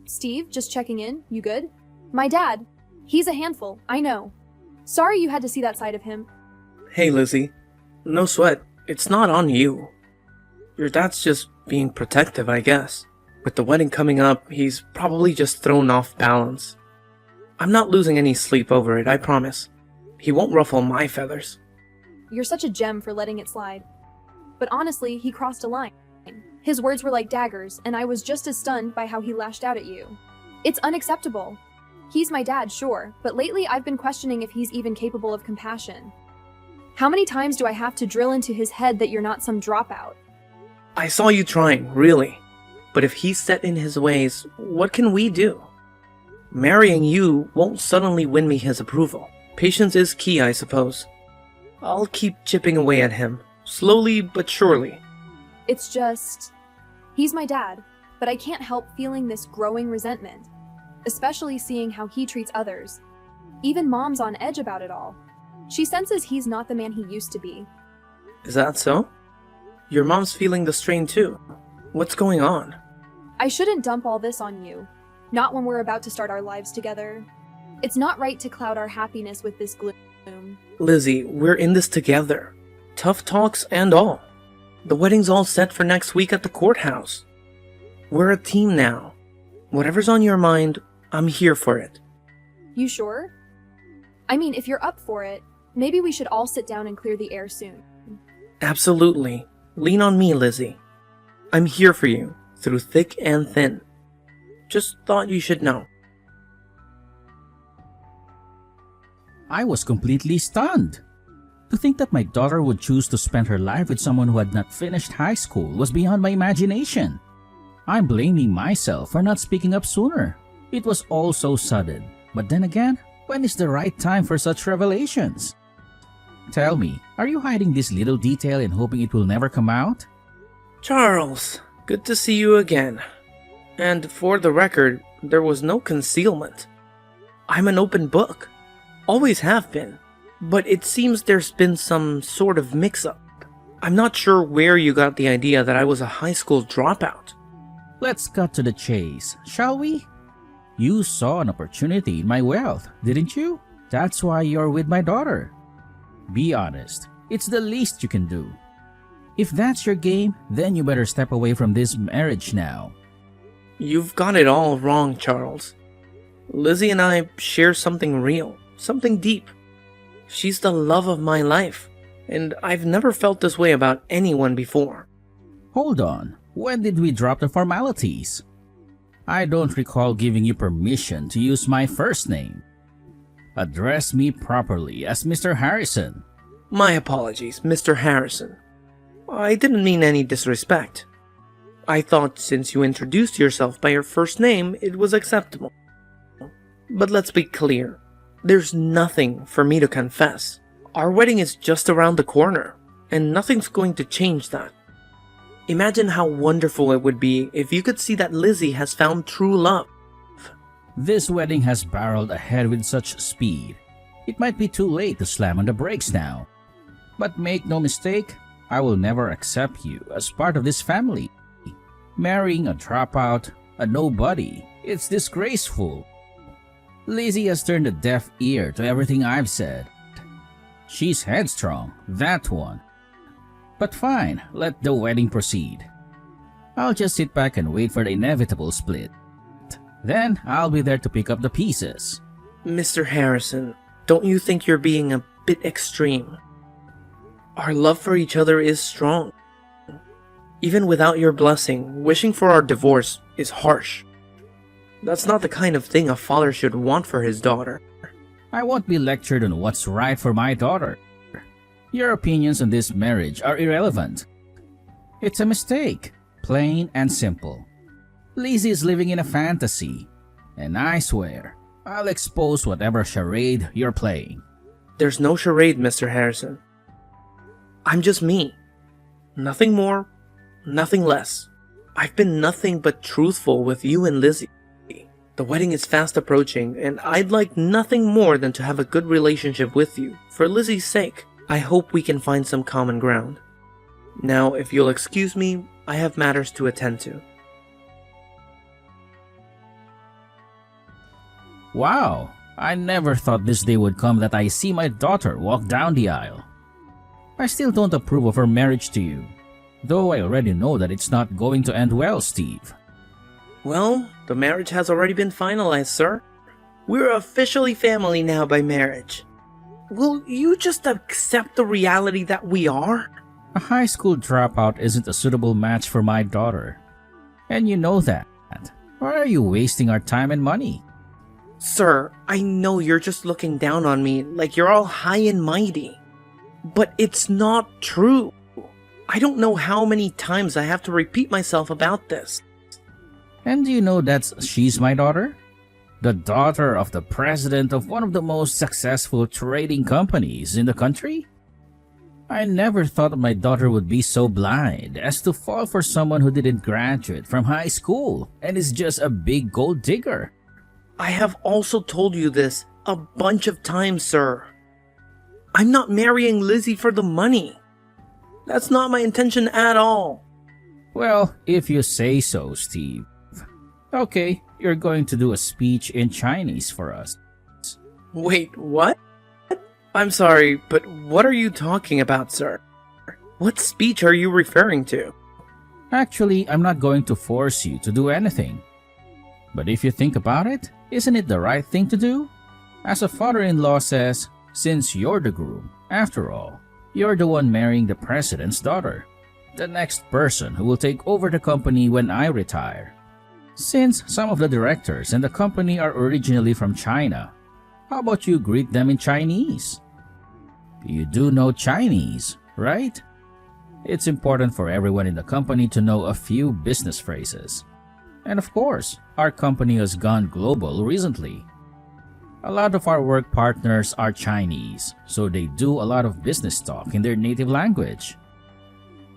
Steve, just checking in. You good? My dad. He's a handful, I know. Sorry you had to see that side of him. Hey, Lizzie. No sweat. It's not on you. Your dad's just being protective, I guess. With the wedding coming up, he's probably just thrown off balance. I'm not losing any sleep over it, I promise. He won't ruffle my feathers. You're such a gem for letting it slide. But honestly, he crossed a line. His words were like daggers, and I was just as stunned by how he lashed out at you. It's unacceptable. He's my dad, sure, but lately I've been questioning if he's even capable of compassion. How many times do I have to drill into his head that you're not some dropout? I saw you trying, really. But if he's set in his ways, what can we do? Marrying you won't suddenly win me his approval. Patience is key, I suppose. I'll keep chipping away at him, slowly but surely. It's just... He's my dad, but I can't help feeling this growing resentment, especially seeing how he treats others. Even Mom's on edge about it all. She senses he's not the man he used to be. Is that so? Your mom's feeling the strain too. What's going on? I shouldn't dump all this on you. Not when we're about to start our lives together. It's not right to cloud our happiness with this gloom. Lizzie, we're in this together. Tough talks and all. The wedding's all set for next week at the courthouse. We're a team now. Whatever's on your mind, I'm here for it. You sure? I mean, if you're up for it, maybe we should all sit down and clear the air soon. Absolutely. Lean on me, Lizzie. I'm here for you, through thick and thin. Just thought you should know. I was completely stunned. To think that my daughter would choose to spend her life with someone who had not finished high school was beyond my imagination. I'm blaming myself for not speaking up sooner. It was all so sudden. But then again, when is the right time for such revelations? Tell me, are you hiding this little detail and hoping it will never come out? Charles, good to see you again. And for the record, there was no concealment. I'm an open book. Always have been. But it seems there's been some sort of mix-up. I'm not sure where you got the idea that I was a high school dropout. Let's cut to the chase, shall we? You saw an opportunity in my wealth, didn't you? That's why you're with my daughter. Be honest, it's the least you can do. If that's your game, then you better step away from this marriage now. You've got it all wrong, Charles. Lizzie and I share something real, something deep. She's the love of my life, and I've never felt this way about anyone before. Hold on, when did we drop the formalities? I don't recall giving you permission to use my first name. Address me properly as Mr. Harrison. My apologies, Mr. Harrison. I didn't mean any disrespect. I thought since you introduced yourself by your first name, it was acceptable. But let's be clear. There's nothing for me to confess. Our wedding is just around the corner, and nothing's going to change that. Imagine how wonderful it would be if you could see that Lizzie has found true love. This wedding has barreled ahead with such speed. It might be too late to slam on the brakes now. But make no mistake, I will never accept you as part of this family. Marrying a dropout, a nobody, it's disgraceful. Lizzie has turned a deaf ear to everything I've said. She's headstrong, that one. But fine, let the wedding proceed. I'll just sit back and wait for the inevitable split. Then I'll be there to pick up the pieces. Mr. Harrison, don't you think you're being a bit extreme? Our love for each other is strong. Even without your blessing, wishing for our divorce is harsh. That's not the kind of thing a father should want for his daughter. I won't be lectured on what's right for my daughter. Your opinions on this marriage are irrelevant. It's a mistake, plain and simple. Lizzie is living in a fantasy, and I swear, I'll expose whatever charade you're playing. There's no charade, Mr. Harrison. I'm just me. Nothing more, nothing less. I've been nothing but truthful with you and Lizzie. The wedding is fast approaching, and I'd like nothing more than to have a good relationship with you. For Lizzie's sake, I hope we can find some common ground. Now, if you'll excuse me, I have matters to attend to. Wow, I never thought this day would come that I see my daughter walk down the aisle. I still don't approve of her marriage to you, though I already know that it's not going to end well, Steve. Well, the marriage has already been finalized, sir. We're officially family now by marriage. Will you just accept the reality that we are? A high school dropout isn't a suitable match for my daughter. And you know that. Why are you wasting our time and money? Sir, I know you're just looking down on me like you're all high and mighty. But it's not true. I don't know how many times I have to repeat myself about this. And do you know that she's my daughter? The daughter of the president of one of the most successful trading companies in the country? I never thought my daughter would be so blind as to fall for someone who didn't graduate from high school and is just a big gold digger. I have also told you this a bunch of times, sir. I'm not marrying Lizzie for the money. That's not my intention at all. Well, if you say so, Steve. Okay, you're going to do a speech in Chinese for us. Wait, what? I'm sorry, but what are you talking about, sir? What speech are you referring to? Actually, I'm not going to force you to do anything. But if you think about it, isn't it the right thing to do? As a father-in-law says, since you're the groom, after all, you're the one marrying the president's daughter, the next person who will take over the company when I retire. Since some of the directors in the company are originally from China, how about you greet them in Chinese? You do know Chinese, right? It's important for everyone in the company to know a few business phrases. And of course, our company has gone global recently. A lot of our work partners are Chinese, so they do a lot of business talk in their native language.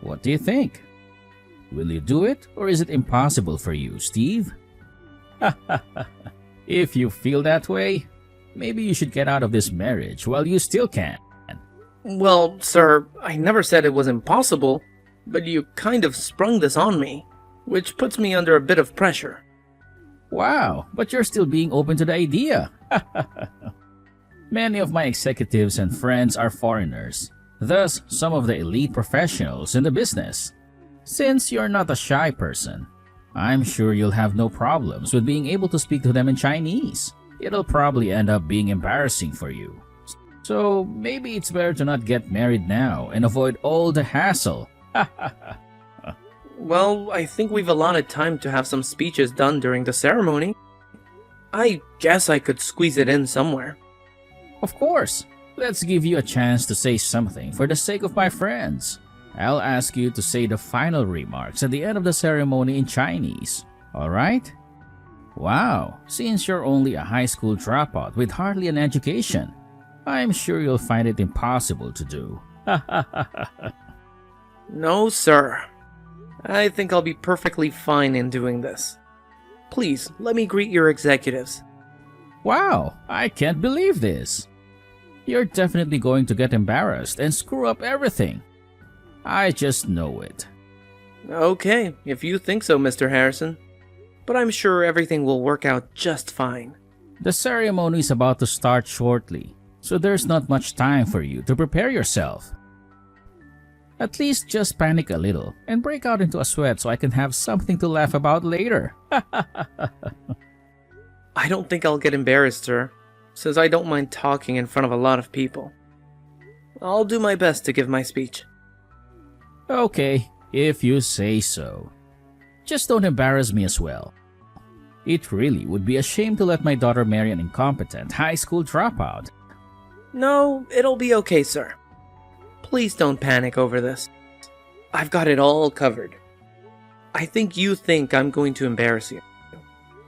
What do you think? Will you do it, or is it impossible for you, Steve? If you feel that way, maybe you should get out of this marriage while you still can. Well, sir, I never said it was impossible, but you kind of sprung this on me, which puts me under a bit of pressure. Wow, but you're still being open to the idea. Many of my executives and friends are foreigners, thus some of the elite professionals in the business. Since you're not a shy person, I'm sure you'll have no problems with being able to speak to them in Chinese. It'll probably end up being embarrassing for you. So maybe it's better to not get married now and avoid all the hassle. Well, I think we've allotted time to have some speeches done during the ceremony. I guess I could squeeze it in somewhere. Of course. Let's give you a chance to say something for the sake of my friends. I'll ask you to say the final remarks at the end of the ceremony in Chinese. Alright? Wow, since you're only a high school dropout with hardly an education, I'm sure you'll find it impossible to do. No, sir. I think I'll be perfectly fine in doing this. Please, let me greet your executives. Wow, I can't believe this. You're definitely going to get embarrassed and screw up everything. I just know it. Okay, if you think so, Mr. Harrison. But I'm sure everything will work out just fine. The ceremony is about to start shortly, so there's not much time for you to prepare yourself. At least just panic a little and break out into a sweat so I can have something to laugh about later. I don't think I'll get embarrassed, sir, since I don't mind talking in front of a lot of people. I'll do my best to give my speech. Okay, if you say so. Just don't embarrass me as well. It really would be a shame to let my daughter marry an incompetent high school dropout. No, it'll be okay, sir. Please don't panic over this. I've got it all covered. I think you think I'm going to embarrass you.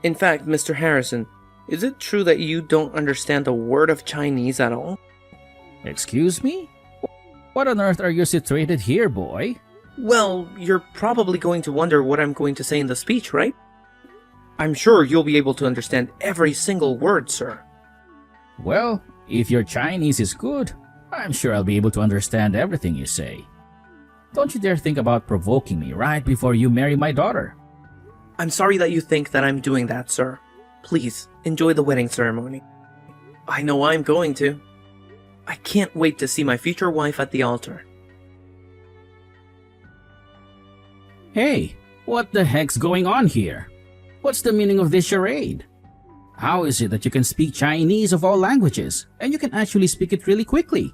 In fact, Mr. Harrison, is it true that you don't understand a word of Chinese at all? Excuse me? What on earth are you situated here, boy? Well, you're probably going to wonder what I'm going to say in the speech, right? I'm sure you'll be able to understand every single word, sir. Well, if your Chinese is good, I'm sure I'll be able to understand everything you say. Don't you dare think about provoking me right before you marry my daughter. I'm sorry that you think that I'm doing that, sir. Please, enjoy the wedding ceremony. I know I'm going to. I can't wait to see my future wife at the altar. Hey, what the heck's going on here? What's the meaning of this charade? How is it that you can speak Chinese of all languages, and you can actually speak it really quickly?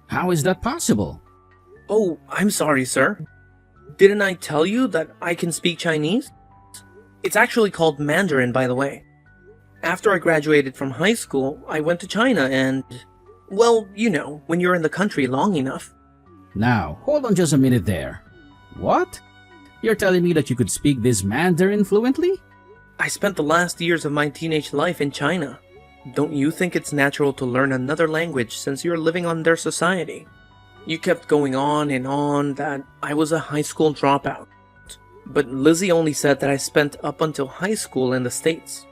How is that possible? Oh, I'm sorry, sir. Didn't I tell you that I can speak Chinese? It's actually called Mandarin, by the way. After I graduated from high school, I went to China and... well, you know, when you're in the country long enough. Now, hold on just a minute there. What? You're telling me that you could speak this Mandarin fluently? I spent the last years of my teenage life in China. Don't you think it's natural to learn another language since you're living on their society? You kept going on that I was a high school dropout. But Lizzie only said that I spent up until high school in the States.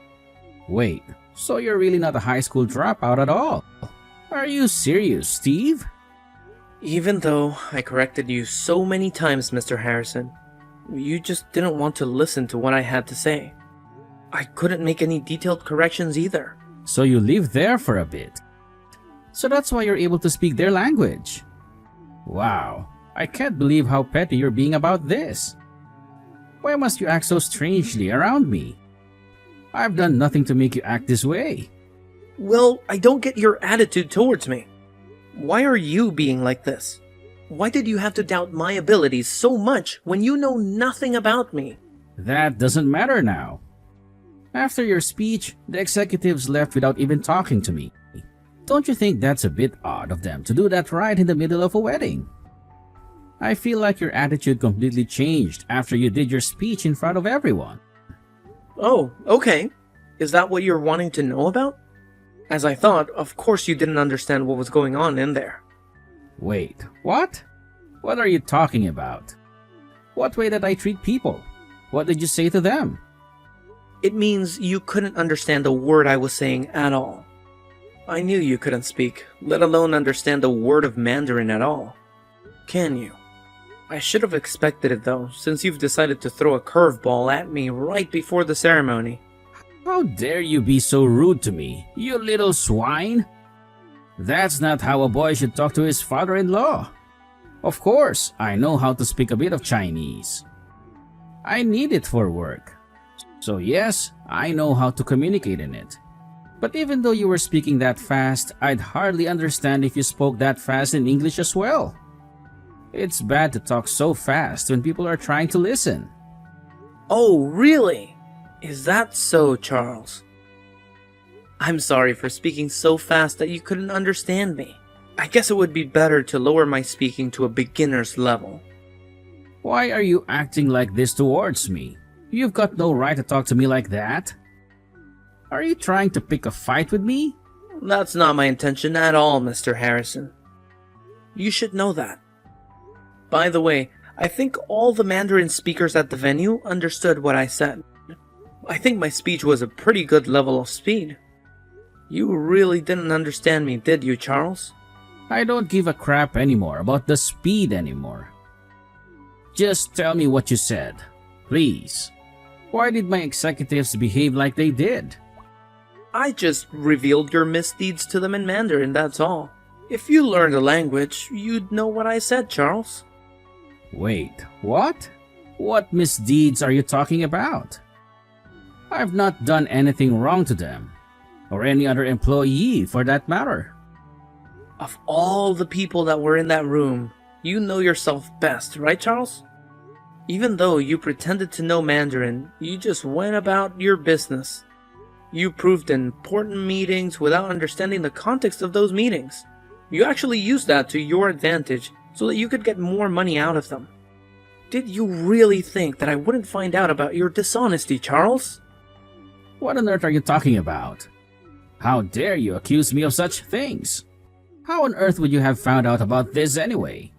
Wait, so you're really not a high school dropout at all? Are you serious, Steve? Even though I corrected you so many times, Mr. Harrison, you just didn't want to listen to what I had to say. I couldn't make any detailed corrections either. So you lived there for a bit. So that's why you're able to speak their language. Wow, I can't believe how petty you're being about this. Why must you act so strangely around me? I've done nothing to make you act this way. Well, I don't get your attitude towards me. Why are you being like this? Why did you have to doubt my abilities so much when you know nothing about me? That doesn't matter now. After your speech, the executives left without even talking to me. Don't you think that's a bit odd of them to do that right in the middle of a wedding? I feel like your attitude completely changed after you did your speech in front of everyone. Oh, okay. Is that what you're wanting to know about? As I thought, of course you didn't understand what was going on in there. Wait, what? What are you talking about? What way did I treat people? What did you say to them? It means you couldn't understand a word I was saying at all. I knew you couldn't speak, let alone understand a word of Mandarin at all. Can you? I should have expected it though, since you've decided to throw a curveball at me right before the ceremony. How dare you be so rude to me, you little swine? That's not how a boy should talk to his father-in-law. Of course, I know how to speak a bit of Chinese. I need it for work. So yes, I know how to communicate in it. But even though you were speaking that fast, I'd hardly understand if you spoke that fast in English as well. It's bad to talk so fast when people are trying to listen. Oh, really? Is that so, Charles? I'm sorry for speaking so fast that you couldn't understand me. I guess it would be better to lower my speaking to a beginner's level. Why are you acting like this towards me? You've got no right to talk to me like that. Are you trying to pick a fight with me? That's not my intention at all, Mr. Harrison. You should know that. By the way, I think all the Mandarin speakers at the venue understood what I said. I think my speech was a pretty good level of speed. You really didn't understand me, did you, Charles? I don't give a crap anymore about the speed anymore. Just tell me what you said, please. Why did my executives behave like they did? I just revealed your misdeeds to them in Mandarin, that's all. If you learned the language, you'd know what I said, Charles. Wait, what? What misdeeds are you talking about? I've not done anything wrong to them, or any other employee for that matter. Of all the people that were in that room, you know yourself best, right, Charles? Even though you pretended to know Mandarin, you just went about your business. You proved important meetings without understanding the context of those meetings. You actually used that to your advantage so that you could get more money out of them. Did you really think that I wouldn't find out about your dishonesty, Charles? What on earth are you talking about? How dare you accuse me of such things? How on earth would you have found out about this anyway?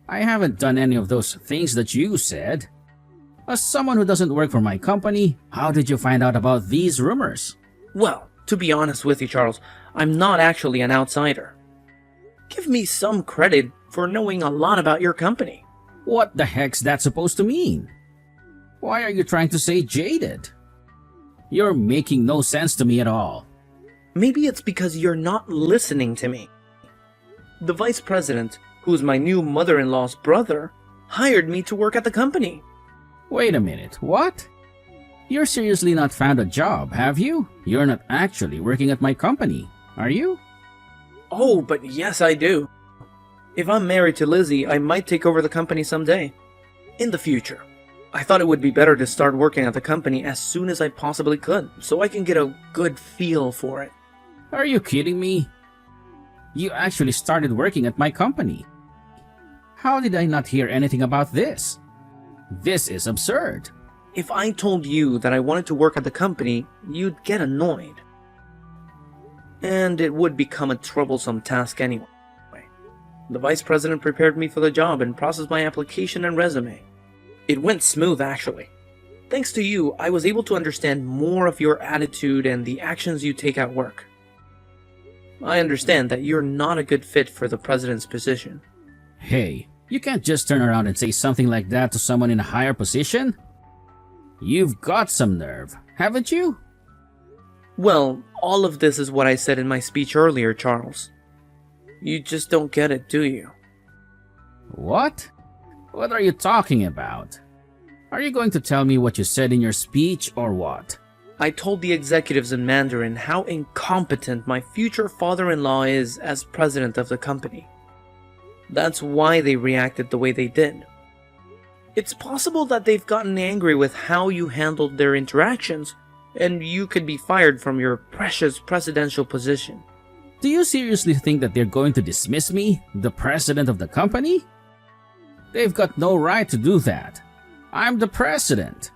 I haven't done any of those things that you said. As someone who doesn't work for my company, how did you find out about these rumors? Well, to be honest with you, Charles, I'm not actually an outsider. Give me some credit for knowing a lot about your company. What the heck's that supposed to mean? Why are you trying to say jaded? You're making no sense to me at all. Maybe it's because you're not listening to me. The vice president, who's my new mother-in-law's brother, hired me to work at the company. Wait a minute, what? You're seriously not found a job, have you? You're not actually working at my company, are you? Oh, but yes, I do. If I'm married to Lizzie, I might take over the company someday. In the future. I thought it would be better to start working at the company as soon as I possibly could, so I can get a good feel for it. Are you kidding me? You actually started working at my company. How did I not hear anything about this? This is absurd. If I told you that I wanted to work at the company, you'd get annoyed. And it would become a troublesome task anyway. The vice president prepared me for the job and processed my application and resume. It went smooth, actually. Thanks to you, I was able to understand more of your attitude and the actions you take at work. I understand that you're not a good fit for the president's position. Hey, you can't just turn around and say something like that to someone in a higher position. You've got some nerve, haven't you? Well, all of this is what I said in my speech earlier, Charles. You just don't get it, do you? What? What are you talking about? Are you going to tell me what you said in your speech or what? I told the executives in Mandarin how incompetent my future father-in-law is as president of the company. That's why they reacted the way they did. It's possible that they've gotten angry with how you handled their interactions, and you could be fired from your precious presidential position. Do you seriously think that they're going to dismiss me, the president of the company? They've got no right to do that. I'm the president.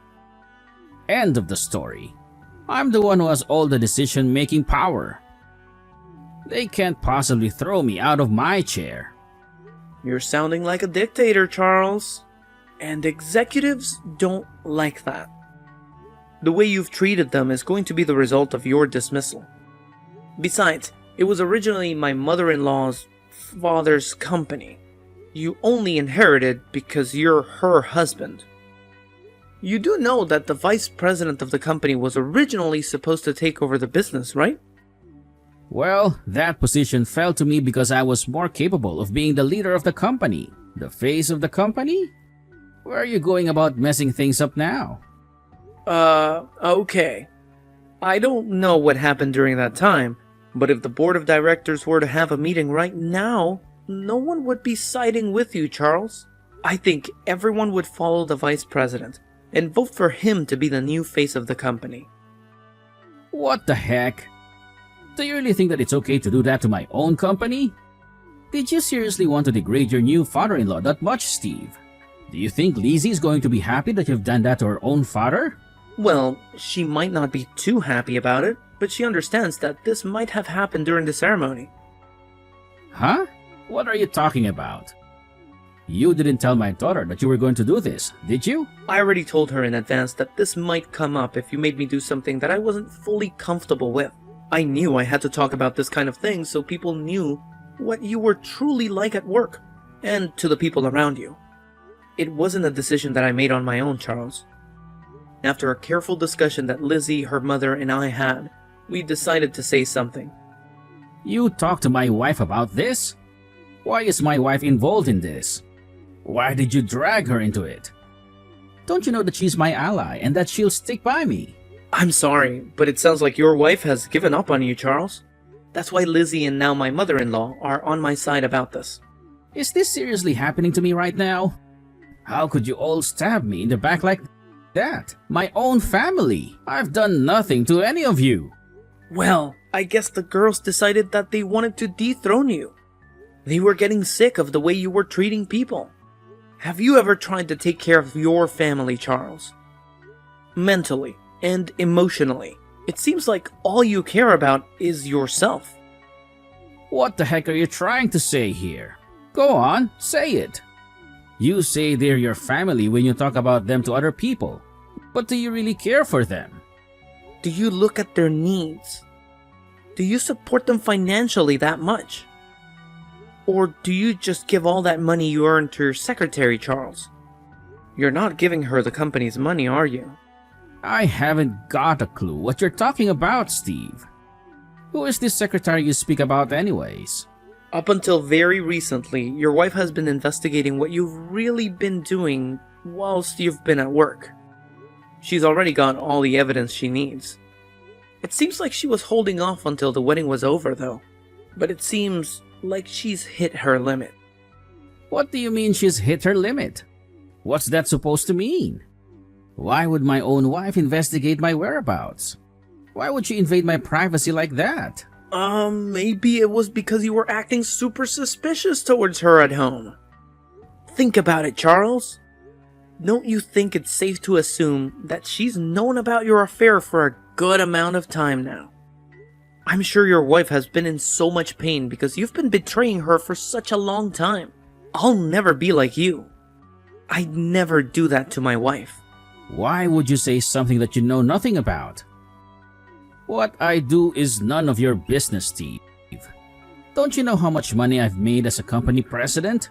End of the story. I'm the one who has all the decision-making power. They can't possibly throw me out of my chair. You're sounding like a dictator, Charles. And executives don't like that. The way you've treated them is going to be the result of your dismissal. Besides, it was originally my mother-in-law's father's company. You only inherited because you're her husband. You do know that the vice president of the company was originally supposed to take over the business, right? Well, that position fell to me because I was more capable of being the leader of the company. The face of the company? Where are you going about messing things up now? Okay. I don't know what happened during that time, but if the board of directors were to have a meeting right now, no one would be siding with you, Charles. I think everyone would follow the vice president and vote for him to be the new face of the company. What the heck? Do you really think that it's okay to do that to my own company? Did you seriously want to degrade your new father-in-law that much, Steve? Do you think Lizzie's going to be happy that you've done that to her own father? Well, she might not be too happy about it, but she understands that this might have happened during the ceremony. Huh? What are you talking about? You didn't tell my daughter that you were going to do this, did you? I already told her in advance that this might come up if you made me do something that I wasn't fully comfortable with. I knew I had to talk about this kind of thing so people knew what you were truly like at work, and to the people around you. It wasn't a decision that I made on my own, Charles. After a careful discussion that Lizzie, her mother, and I had, we decided to say something. You talked to my wife about this? Why is my wife involved in this? Why did you drag her into it? Don't you know that she's my ally and that she'll stick by me? I'm sorry, but it sounds like your wife has given up on you, Charles. That's why Lizzie and now my mother-in-law are on my side about this. Is this seriously happening to me right now? How could you all stab me in the back like that? My own family. I've done nothing to any of you. Well, I guess the girls decided that they wanted to dethrone you. They were getting sick of the way you were treating people. Have you ever tried to take care of your family, Charles? Mentally and emotionally. It seems like all you care about is yourself. What the heck are you trying to say here? Go on, say it. You say they're your family when you talk about them to other people. But do you really care for them? Do you look at their needs? Do you support them financially that much? Or do you just give all that money you earn to your secretary, Charles? You're not giving her the company's money, are you? I haven't got a clue what you're talking about, Steve. Who is this secretary you speak about anyways? Up until very recently, your wife has been investigating what you've really been doing whilst you've been at work. She's already got all the evidence she needs. It seems like she was holding off until the wedding was over, though. But it seems like she's hit her limit. What do you mean she's hit her limit? What's that supposed to mean? Why would my own wife investigate my whereabouts? Why would she invade my privacy like that? Maybe it was because you were acting super suspicious towards her at home. Think about it, Charles. Don't you think it's safe to assume that she's known about your affair for a good amount of time now? I'm sure your wife has been in so much pain because you've been betraying her for such a long time. I'll never be like you. I'd never do that to my wife. Why would you say something that you know nothing about? What I do is none of your business, Steve. Don't you know how much money I've made as a company president?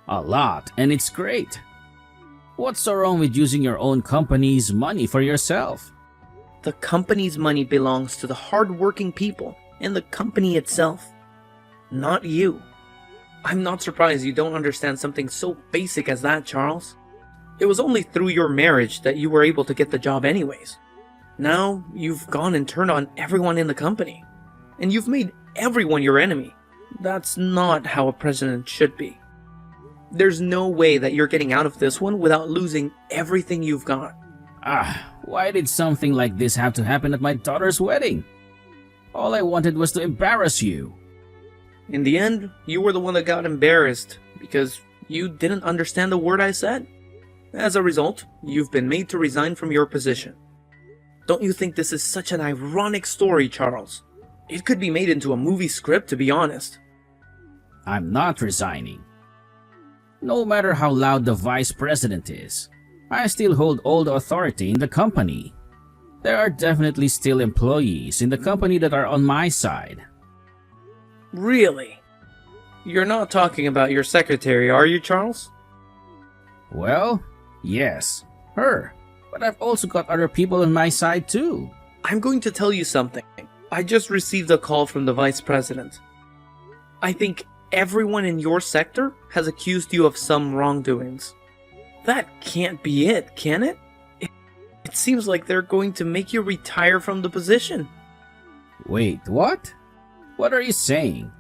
A lot, and it's great. What's so wrong with using your own company's money for yourself? The company's money belongs to the hard-working people and the company itself, not you. I'm not surprised you don't understand something so basic as that, Charles. It was only through your marriage that you were able to get the job anyways. Now, you've gone and turned on everyone in the company. And you've made everyone your enemy. That's not how a president should be. There's no way that you're getting out of this one without losing everything you've got. Why did something like this have to happen at my daughter's wedding? All I wanted was to embarrass you. In the end, you were the one that got embarrassed because you didn't understand a word I said. As a result, you've been made to resign from your position. Don't you think this is such an ironic story, Charles? It could be made into a movie script, to be honest. I'm not resigning. No matter how loud the vice president is, I still hold all the authority in the company. There are definitely still employees in the company that are on my side. Really? You're not talking about your secretary, are you, Charles? Well, yes, her. But I've also got other people on my side too. I'm going to tell you something. I just received a call from the vice president. I think everyone in your sector has accused you of some wrongdoings. That can't be it, can it? It seems like they're going to make you retire from the position. Wait, what? What are you saying?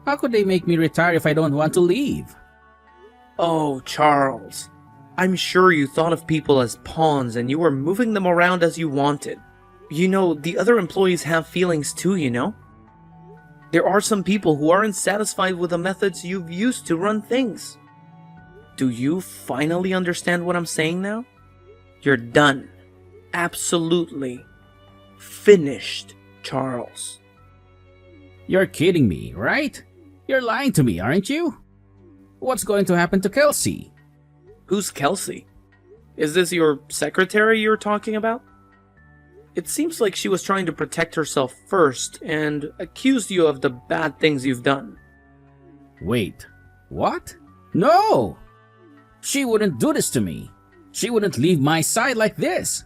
How could they make me retire if I don't want to leave? Oh, Charles. I'm sure you thought of people as pawns and you were moving them around as you wanted. You know, the other employees have feelings too, you know? There are some people who aren't satisfied with the methods you've used to run things. Do you finally understand what I'm saying now? You're done. Absolutely. Finished, Charles. You're kidding me, right? You're lying to me, aren't you? What's going to happen to Kelsey? Who's Kelsey? Is this your secretary you're talking about? It seems like she was trying to protect herself first and accused you of the bad things you've done. Wait, what? No! She wouldn't do this to me. She wouldn't leave my side like this.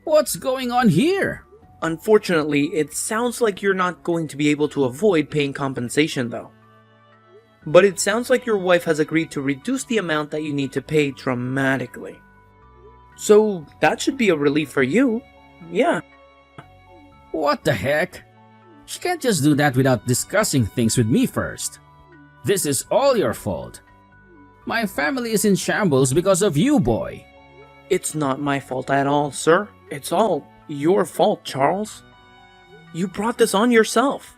What's going on here? Unfortunately, it sounds like you're not going to be able to avoid paying compensation though. But it sounds like your wife has agreed to reduce the amount that you need to pay dramatically. So that should be a relief for you. Yeah. What the heck? She can't just do that without discussing things with me first. This is all your fault. My family is in shambles because of you, boy. It's not my fault at all, sir. It's all your fault, Charles. You brought this on yourself.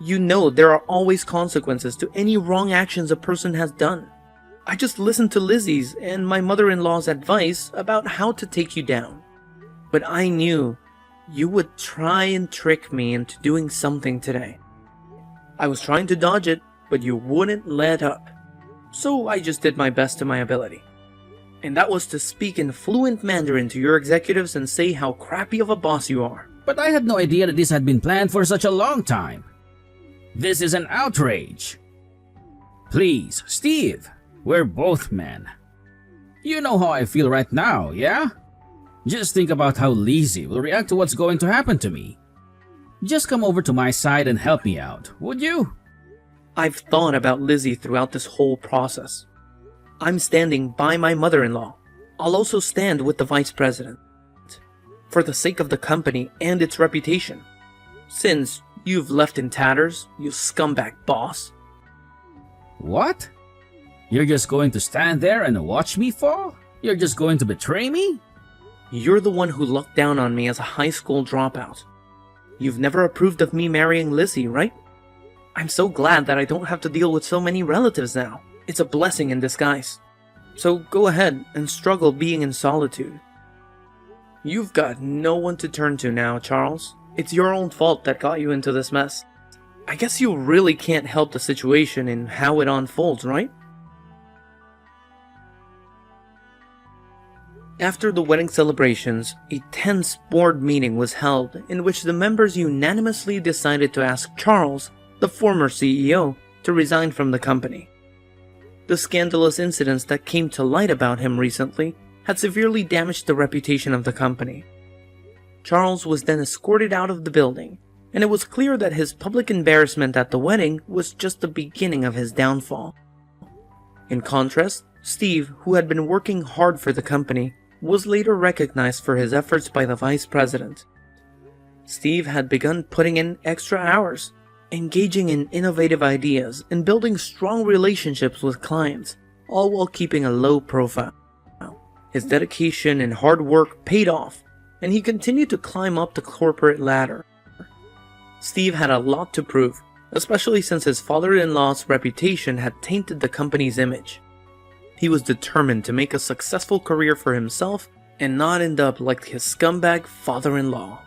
You know there are always consequences to any wrong actions a person has done. I just listened to Lizzie's and my mother-in-law's advice about how to take you down. But I knew you would try and trick me into doing something today. I was trying to dodge it, but you wouldn't let up. So I just did my best to my ability. And that was to speak in fluent Mandarin to your executives and say how crappy of a boss you are. But I had no idea that this had been planned for such a long time. This is an outrage. Please, Steve, we're both men. You know how I feel right now, yeah? Just think about how Lizzie will react to what's going to happen to me. Just come over to my side and help me out, would you? I've thought about Lizzie throughout this whole process. I'm standing by my mother-in-law. I'll also stand with the vice president. For the sake of the company and its reputation. Since you've left in tatters, you scumbag boss. What? You're just going to stand there and watch me fall? You're just going to betray me? You're the one who looked down on me as a high school dropout. You've never approved of me marrying Lizzie, right? I'm so glad that I don't have to deal with so many relatives now. It's a blessing in disguise. So go ahead and struggle being in solitude. You've got no one to turn to now, Charles. It's your own fault that got you into this mess. I guess you really can't help the situation and how it unfolds, right? After the wedding celebrations, a tense board meeting was held in which the members unanimously decided to ask Charles, the former CEO, to resign from the company. The scandalous incidents that came to light about him recently had severely damaged the reputation of the company. Charles was then escorted out of the building, and it was clear that his public embarrassment at the wedding was just the beginning of his downfall. In contrast, Steve, who had been working hard for the company, was later recognized for his efforts by the vice president. Steve had begun putting in extra hours, engaging in innovative ideas and building strong relationships with clients, all while keeping a low profile. His dedication and hard work paid off, and he continued to climb up the corporate ladder. Steve had a lot to prove, especially since his father-in-law's reputation had tainted the company's image. He was determined to make a successful career for himself and not end up like his scumbag father-in-law.